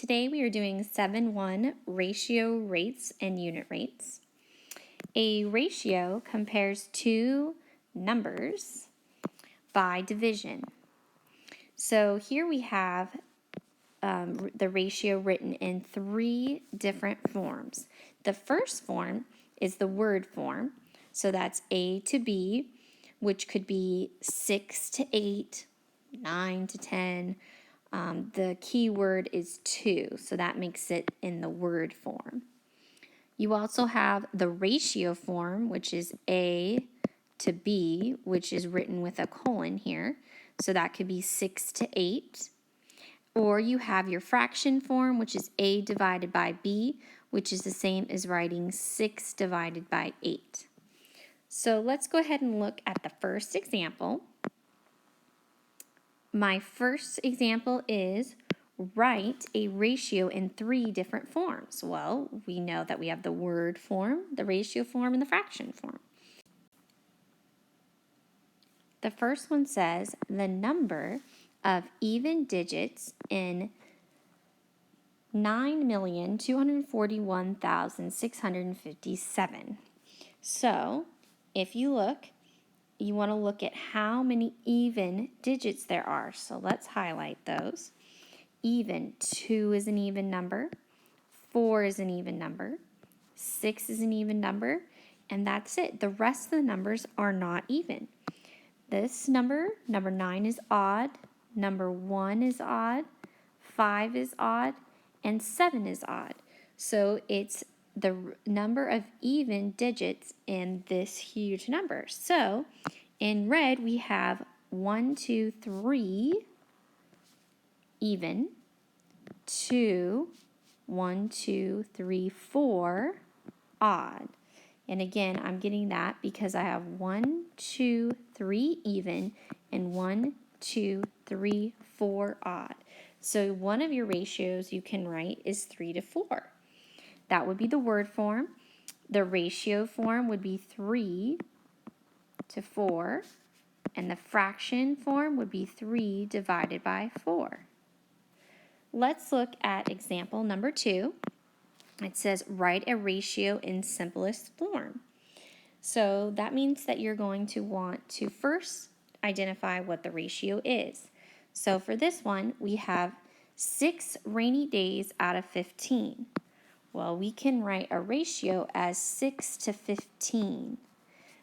Today we are doing 7-1 ratio rates and unit rates. A ratio compares two numbers by division. So here we have the ratio written in three different forms. The first form is the word form. So that's A to B, which could be 6 to 8, 9 to 10. The key word is 2, so that makes it in the word form. You also have the ratio form, which is A to B, which is written with a colon here. So that could be 6 to 8. Or you have your fraction form, which is A divided by B, which is the same as writing 6 divided by 8. So let's go ahead and look at the first example. My first example is write a ratio in three different forms. Well, we know that we have the word form, the ratio form, and the fraction form. The first one says the number of even digits in 9,241,657. So, if you look, you want to look at how many even digits there are. So let's highlight those. Even, 2 is an even number, 4 is an even number, 6 is an even number, and that's it. The rest of the numbers are not even. This number 9 is odd, number 1 is odd, 5 is odd, and 7 is odd. So it's the number of even digits in this huge number. So in red we have 1, 2, 3 even, 2, 1, 2, 3, 4 odd. And again, I'm getting that because I have 1, 2, 3 even and 1, 2, 3, 4 odd. So one of your ratios you can write is 3 to 4. That would be the word form. The ratio form would be 3 to 4. And the fraction form would be 3 divided by 4. Let's look at example number 2. It says write a ratio in simplest form. So that means that you're going to want to first identify what the ratio is. So for this one, we have 6 rainy days out of 15. Well, we can write a ratio as 6 to 15.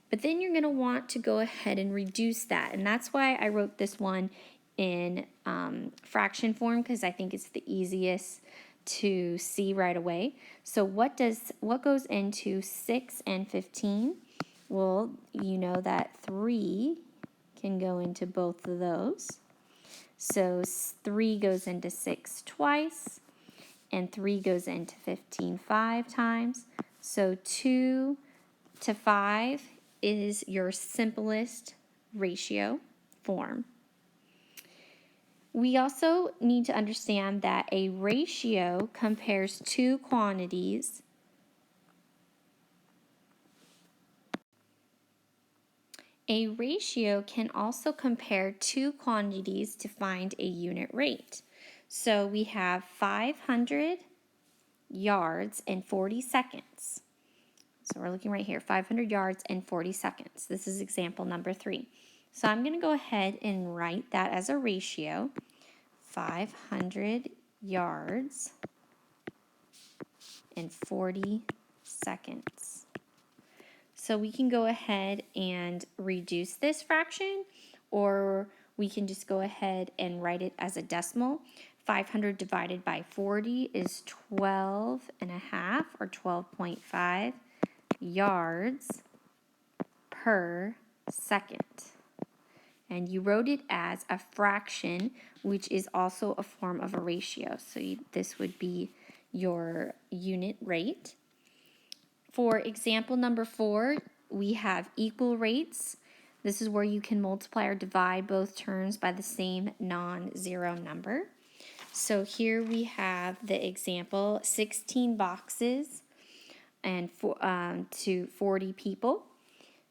But then you're going to want to go ahead and reduce that. And that's why I wrote this one in fraction form, because I think it's the easiest to see right away. So what goes into 6 and 15? Well, you know that 3 can go into both of those. So 3 goes into 6 twice, and 3 goes into 15 5 times. So 2 to 5 is your simplest ratio form. We also need to understand that a ratio compares two quantities. A ratio can also compare two quantities to find a unit rate. So we have 500 yards in 40 seconds. So we're looking right here, 500 yards in 40 seconds. This is example number 3. So I'm going to go ahead and write that as a ratio, 500 yards in 40 seconds. So we can go ahead and reduce this fraction, or we can just go ahead and write it as a decimal. 500 divided by 40 is 12.5 or 12.5 yards per second. And you wrote it as a fraction, which is also a form of a ratio. So this would be your unit rate. For example number 4, we have equal rates. This is where you can multiply or divide both terms by the same non-zero number. So here we have the example, 16 boxes and to 40 people.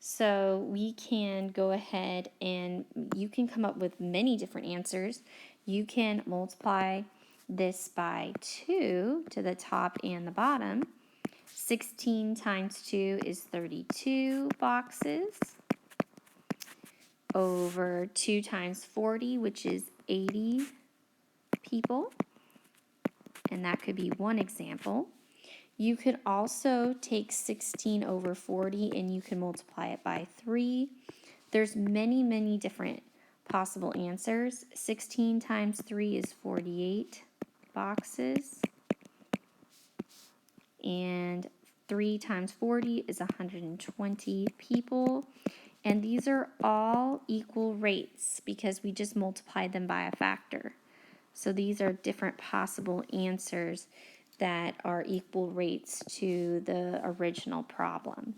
So we can go ahead and you can come up with many different answers. You can multiply this by 2 to the top and the bottom, 16 times 2 is 32 boxes over 2 times 40, which is 80 people. And that could be one example. You could also take 16 over 40 and you can multiply it by 3. There's many, many different possible answers. 16 times 3 is 48 boxes. And 3 times 40 is 120 people. And these are all equal rates because we just multiplied them by a factor. So these are different possible answers that are equal rates to the original problem.